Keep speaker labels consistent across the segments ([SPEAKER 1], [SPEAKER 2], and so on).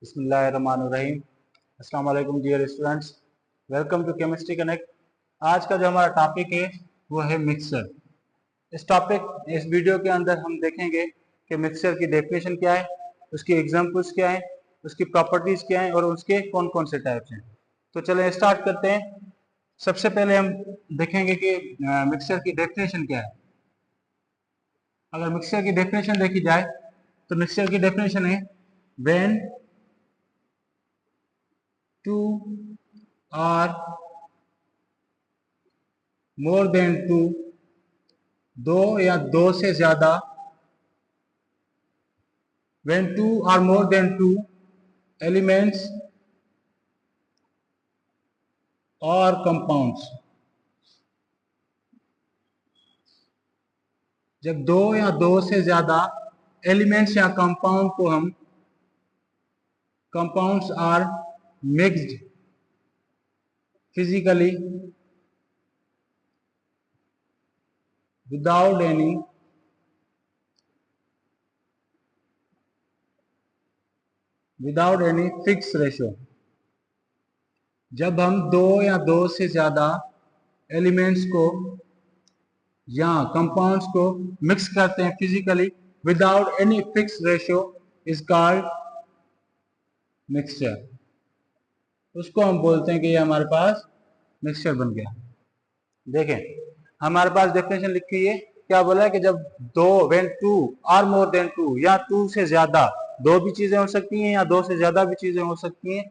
[SPEAKER 1] बिस्मिल्लाहिर्रहमानिर्रहीम। अस्सलाम वालेकुम dear students, welcome to chemistry connect. आज का जो हमारा टॉपिक है वो है मिक्सचर। इस वीडियो के अंदर हम देखेंगे कि मिक्सचर की डेफिनेशन क्या है, उसकी एग्जांपल्स क्या है, उसकी प्रॉपर्टीज क्या है और उसके कौन कौन से टाइप्स हैं। तो चलें स्टार्ट करते हैं। सबसे पहले हम देखेंगे कि मिक्सचर की डेफिनेशन क्या है। अगर मिक्सचर की डेफिनेशन देखी जाए तो मिक्सचर की डेफिनेशन है when two or more than two, दो या दो से ज्यादा, when two or more than two elements or compounds, जब दो या दो से ज्यादा एलिमेंट्स या कंपाउंड को हम compounds are mixed physically without any fix ratio. जब हम दो या दो से ज्यादा एलिमेंट्स को या कंपाउंड्स को मिक्स करते हैं physically without any fix ratio is called mixture. उसको हम बोलते हैं कि ये हमारे पास मिक्सचर बन गया। देखें हमारे पास डेफिनेशन लिखी हुई है, क्या बोला है कि जब दो when two are more than two, या टू से ज्यादा, दो भी चीजें हो सकती हैं या दो से ज्यादा भी चीजें हो सकती हैं।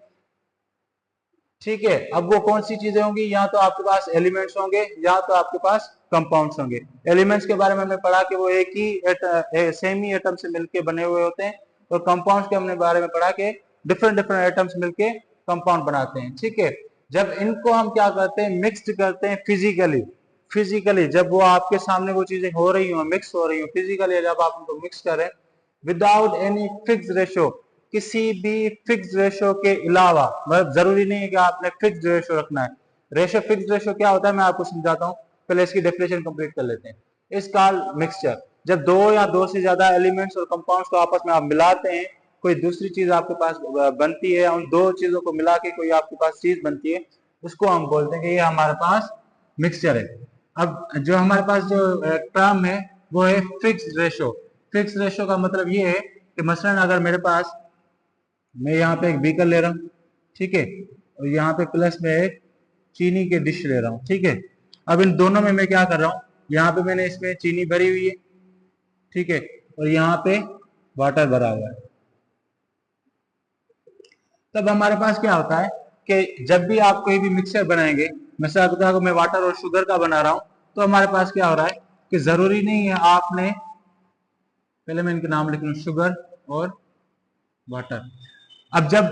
[SPEAKER 1] ठीक है, अब वो कौन सी चीजें होंगी, या तो आपके पास एलिमेंट्स होंगे या तो आपके पास कंपाउंड्स होंगे। एलिमेंट्स के बारे में हमने पढ़ा कि वो एक ही सेम ही एटम से मिलके बने हुए होते हैं, और कंपाउंड्स के हमने बारे में पढ़ा कि डिफरेंट डिफरेंट एटम्स मिलके कंपाउंड बनाते हैं। ठीक है, जब इनको हम क्या करते हैं, मिक्स्ड करते हैं फिजिकली जब वो आपके सामने वो चीजें हो रही हो, मिक्स हो रही हो फिजिकली, जब आप उनको मिक्स करें विदाउट एनी फिक्स रेशो, किसी भी फिक्स रेशो के अलावा, मतलब जरूरी नहीं है कि आपने फिक्स रेशो रखना है। फिक्स रेशो क्या होता है मैं आपको समझाता हूँ, पहले इसकी डेफिनेशन कंप्लीट कर लेते हैं। इस कॉल्ड मिक्सचर, जब दो या दो से ज्यादा एलिमेंट्स और कंपाउंड्स को आपस में आप मिलाते हैं, कोई दूसरी चीज आपके पास बनती है, उन दो चीजों को मिला के कोई आपके पास चीज बनती है, उसको हम बोलते हैं कि ये हमारे पास मिक्सचर है। अब जो हमारे पास जो टर्म है वो है फिक्स रेशो। फिक्स रेशो का मतलब ये है कि मसलन अगर मेरे पास, मैं यहाँ पे एक बीकर ले रहा हूँ, ठीक है, और यहाँ पे प्लस में एक चीनी के डिश ले रहा हूँ। ठीक है, अब इन दोनों में मैं क्या कर रहा हूँ, यहाँ पे मैंने इसमें चीनी भरी हुई है, ठीक है, और यहाँ पे वाटर भरा हुआ है। तब हमारे पास क्या होता है कि जब भी आप कोई भी मिक्सचर बनाएंगे, मिसाल मैं वाटर और शुगर का बना रहा हूँ, तो हमारे पास क्या हो रहा है कि जरूरी नहीं है आपने, पहले मैं इनके नाम लिख लूँ, शुगर और वाटर। अब जब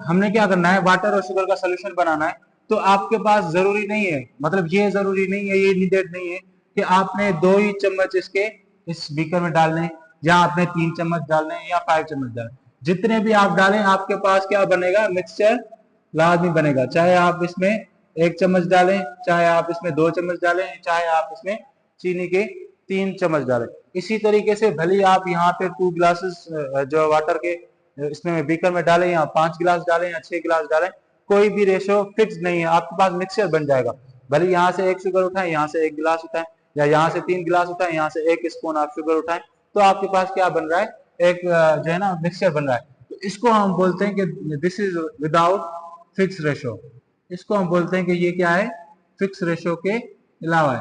[SPEAKER 1] हमने क्या करना है, वाटर और शुगर का सोल्यूशन बनाना है, तो आपके पास जरूरी नहीं है, मतलब ये जरूरी नहीं है, ये नीडेड नहीं है कि आपने 2 ही चम्मच इसके इस बीकर में डालने, या आपने 3 चम्मच डालने या 5 चम्मच डालने। जितने भी आप डालें आपके पास क्या बनेगा, मिक्सचर लाजमी बनेगा। चाहे आप इसमें 1 चम्मच डालें, चाहे आप इसमें 2 चम्मच डालें, चाहे आप इसमें चीनी के 3 चम्मच डालें। इसी तरीके से भले आप यहाँ पे 2 ग्लासेस जो वाटर के इसमें बीकर में डालें, या 5 गिलास डालें या 6 गिलास डालें, कोई भी रेशो फिक्स नहीं है, आपके पास मिक्सचर बन जाएगा। भले यहाँ से एक शुगर उठाएं, यहाँ से 1 गिलास उठाएं, या यहाँ से 3 गिलास उठाएं, यहाँ से 1 स्पून आप शुगर उठाएं, तो आपके पास क्या बन रहा है, एक जो है ना मिक्सचर बन रहा है। तो इसको हम बोलते हैं कि this is without fix ratio. इसको हम बोलते हैं कि ये क्या है, फिक्स रेशो के अलावा है।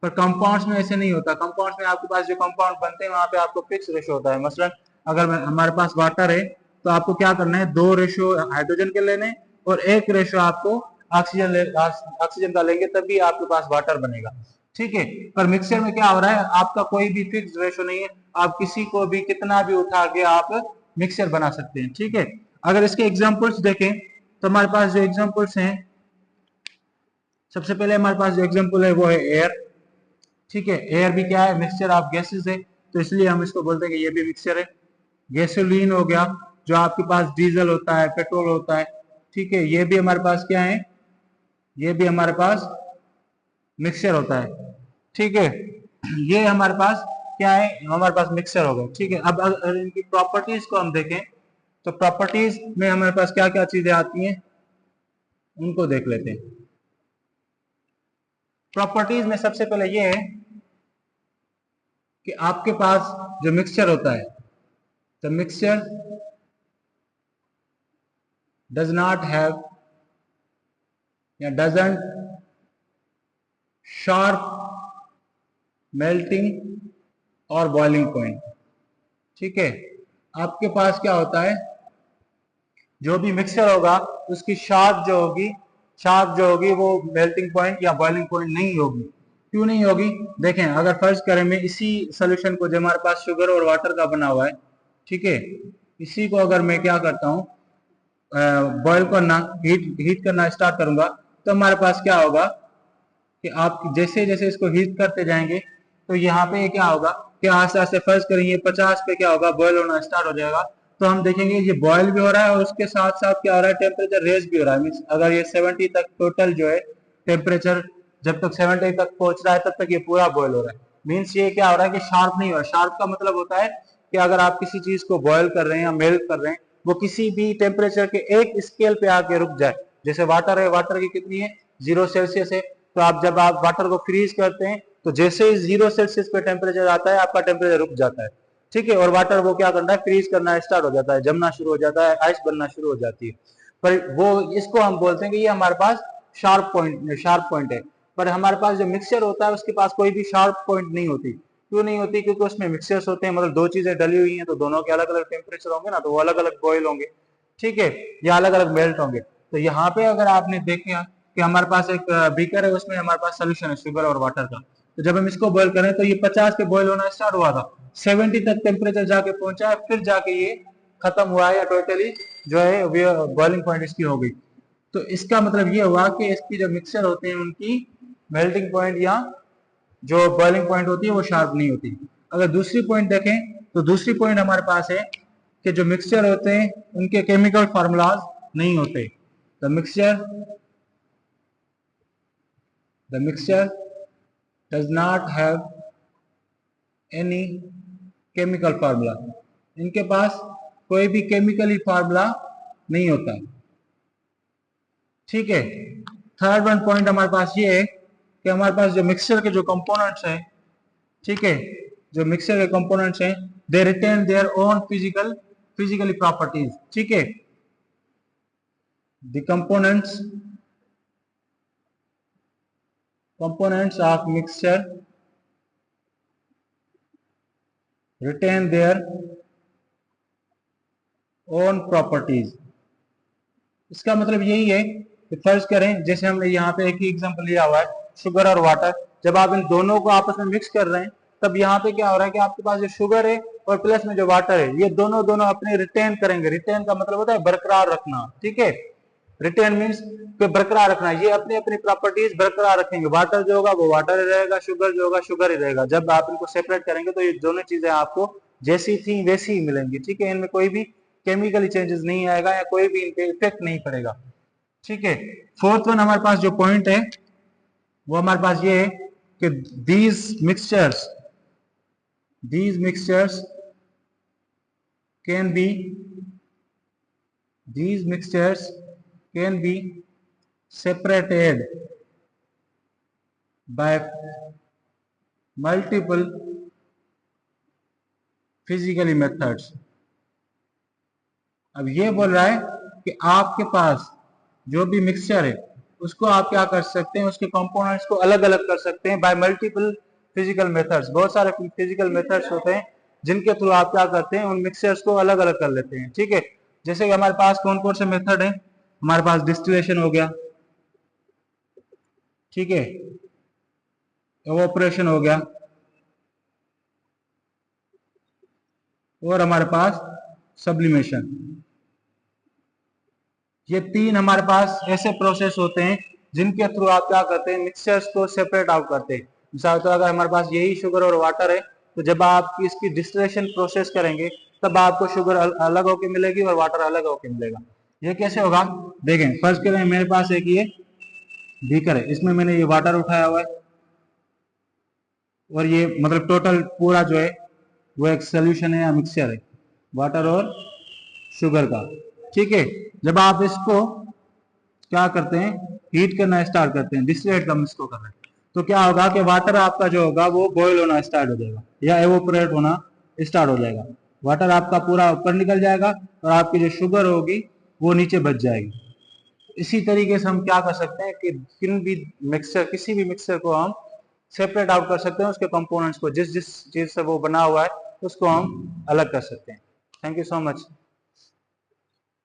[SPEAKER 1] पर कंपाउंड्स में ऐसे नहीं होता। कंपाउंड्स में आपके पास जो कंपाउंड बनते हैं वहां पे आपको फिक्स रेशो होता है। मसलन अगर हमारे पास वाटर है, तो आपको क्या करना है, 2 रेशो हाइड्रोजन के लेने और 1 रेशो आपको ऑक्सीजन का लेंगे, तभी आपके पास वाटर बनेगा। ठीक है, पर मिक्सचर में क्या हो रहा है, आपका कोई भी फिक्स रेशो नहीं है, आप किसी को भी कितना भी उठा के आप मिक्सचर बना सकते हैं। ठीक है, अगर इसके एग्जांपल्स देखें तो हमारे पास जो एग्जांपल्स हैं, सबसे पहले हमारे पास जो एग्जांपल है वो है एयर। ठीक है, एयर भी क्या है, मिक्सचर ऑफ गैसेस है, तो इसलिए हम इसको बोलते हैं कि ये भी मिक्सचर है। गैसोलीन हो गया, जो आपके पास डीजल होता है, पेट्रोल होता है, ठीक है, ये भी हमारे पास क्या है, ये भी हमारे पास मिक्सचर होता है। ठीक है, ये हमारे पास क्या है, हमारे पास मिक्सचर हो गया। ठीक है, अब अगर इनकी प्रॉपर्टीज को हम देखें तो प्रॉपर्टीज में हमारे पास क्या क्या चीजें आती हैं उनको देख लेते हैं। प्रॉपर्टीज में सबसे पहले ये है कि आपके पास जो मिक्सचर होता है, the mixture does not have या डजंट शार्प मेल्टिंग और बॉइलिंग पॉइंट। ठीक है, आपके पास क्या होता है, जो भी मिक्सचर होगा उसकी शार्प जो होगी वो मेल्टिंग पॉइंट या बॉइलिंग पॉइंट नहीं होगी। क्यों नहीं होगी? देखें, अगर फर्ज करें मैं इसी सोल्यूशन को जो हमारे पास शुगर और वाटर का बना हुआ है, ठीक है, इसी को अगर मैं क्या करता हूँ, बॉयल करना, हीट करना स्टार्ट करूंगा, तो हमारे पास क्या होगा कि आप जैसे जैसे इसको हीट करते जाएंगे तो यहाँ पे क्या होगा कि आस्ते आस्ते फर्ज करेंगे 50 पे क्या होगा, बॉयल होना स्टार्ट हो जाएगा। तो हम देखेंगे ये बॉयल भी हो रहा है और उसके साथ साथ क्या हो रहा है, टेम्परेचर रेज भी हो रहा है। मीन्स अगर ये 70 तक टोटल जो है टेम्परेचर जब तक 70 तक पहुंच रहा है तब तक ये पूरा बॉयल हो रहा है। मीन्स ये क्या हो रहा है कि शार्प नहीं हो रहा। शार्प का मतलब होता है कि अगर आप किसी चीज को बॉयल कर रहे हैं या मेल्ट कर रहे हैं, वो किसी भी टेम्परेचर के एक स्केल पे आके रुक जाए। जैसे वाटर है, वाटर की कितनी है, 0 सेल्सियस है। तो आप जब आप वाटर को फ्रीज करते हैं तो जैसे ही 0 सेल्सियस पे टेम्परेचर आता है आपका टेम्परेचर रुक जाता है। ठीक है, और वाटर वो क्या करता है, फ्रीज करना स्टार्ट हो जाता है, जमना शुरू हो जाता है, आइस बनना शुरू हो जाती है। पर वो इसको हम बोलते हैं कि ये हमारे पास शार्प पॉइंट है। पर हमारे पास जो मिक्सचर होता है उसके पास कोई भी शार्प पॉइंट नहीं होती। क्यों नहीं होती? क्योंकि उसमें मिक्सचर्स होते हैं, मतलब दो चीजें डली हुई हैं तो दोनों के अलग अलग टेम्परेचर होंगे ना, तो वो अलग अलग बॉयल होंगे, ठीक है, या अलग अलग मेल्ट होंगे। तो यहाँ पे अगर आपने देखा कि हमारे पास एक बीकर है, उसमें हमारे पास सोल्यूशन है शुगर और वाटर का। तो जब हम इसको बॉयल करें तो ये 50 पे बॉयल होना स्टार्ट हुआ था, 70 तक टेम्परेचर जाके पहुंचा है, फिर जाके ये खत्म हुआ है या टोटली जो है बॉइलिंग पॉइंट इसकी हो गई। तो इसका मतलब ये हुआ कि इसकी जो मिक्सचर होते हैं उनकी मेल्टिंग पॉइंट या जो बॉइलिंग पॉइंट होती है वो शार्प नहीं होती। अगर दूसरी पॉइंट देखें तो दूसरी पॉइंट हमारे पास है कि जो मिक्सचर होते हैं उनके केमिकल फार्मूलाज नहीं होते। The mixture does not have any chemical formula. इनके पास कोई भी केमिकली फार्मूला नहीं होता। ठीक है, थर्ड वन पॉइंट हमारे पास ये है कि हमारे पास जो मिक्सचर के जो कंपोनेंट्स हैं, ठीक है, जो मिक्सचर के कंपोनेंट्स हैं, they retain their own physically properties. ठीक है, the components of mixture retain their own properties। इसका मतलब यही है कि फर्ज करें, जैसे हमने यहाँ पे एक ही एग्जांपल लिया हुआ है, शुगर और वाटर। जब आप इन दोनों को आपस में मिक्स कर रहे हैं तब यहाँ पे क्या हो रहा है कि आपके पास जो शुगर है और प्लस में जो वाटर है, ये दोनों दोनों अपने रिटेन करेंगे। रिटेन का मतलब होता है बरकरार रखना। ठीक है, रिटेन मीन्स बरकरार रखना, ये अपनी अपनी प्रॉपर्टीज बरकरार रखेंगे। वाटर जो होगा वो वाटर ही रहेगा, शुगर जो होगा शुगर ही रहेगा। जब आप इनको सेपरेट करेंगे तो ये दोनों चीजें आपको जैसी थी वैसी ही मिलेंगी। ठीक है, इनमें कोई भी केमिकली चेंजेस नहीं आएगा या कोई भी इनपे इफेक्ट नहीं पड़ेगा। ठीक है, फोर्थ वन हमारे पास जो पॉइंट है वो हमारे पास ये है कि these mixtures can be separated by multiple physical methods। अब ये बोल रहा है कि आपके पास जो भी मिक्सचर है उसको आप क्या कर सकते हैं, उसके कंपोनेंट्स को अलग अलग कर सकते हैं बाय मल्टीपल फिजिकल मेथड्स। बहुत सारे फिजिकल मेथड्स होते हैं जिनके थ्रू आप क्या करते हैं, उन मिक्सचर्स को अलग अलग कर लेते हैं। ठीक है, जैसे कि हमारे पास कौन कौन से मेथड है, हमारे पास डिस्टिलेशन हो गया, ठीक है, एवापोरेशन हो गया, और हमारे पास सब्लिमेशन। ये तीन हमारे पास ऐसे प्रोसेस होते हैं जिनके थ्रू आप क्या करते हैं, मिक्सचर्स को सेपरेट आउट करते हैं। मिसाल तो अगर हमारे पास यही शुगर और वाटर है तो जब आप इसकी डिस्टिलेशन प्रोसेस करेंगे तब आपको शुगर अलग होके मिलेगी और वाटर अलग होके मिलेगा। ये कैसे होगा, देखें, फर्ज करें मेरे पास एक ये बीकर है, इसमें मैंने ये वाटर उठाया हुआ है और ये मतलब टोटल पूरा जो है वो एक सोल्यूशन है या मिक्सचर है, वाटर और शुगर का। ठीक है, जब आप इसको क्या करते हैं, हीट करना स्टार्ट करते हैं, डिस्टिलेट हम इसको कर रहे हैं, तो क्या होगा कि वाटर आपका जो होगा वो बॉयल होना स्टार्ट हो जाएगा या एवोपरेट होना स्टार्ट हो जाएगा। वाटर आपका पूरा ऊपर निकल जाएगा और आपकी जो शुगर होगी वो नीचे बच जाएगी। इसी तरीके से हम क्या कर सकते हैं कि किसी भी मिक्सचर को हम सेपरेट आउट कर सकते हैं, उसके कंपोनेंट्स को, जिस जिस चीज से वो बना हुआ है उसको हम अलग कर सकते हैं। Thank you so much.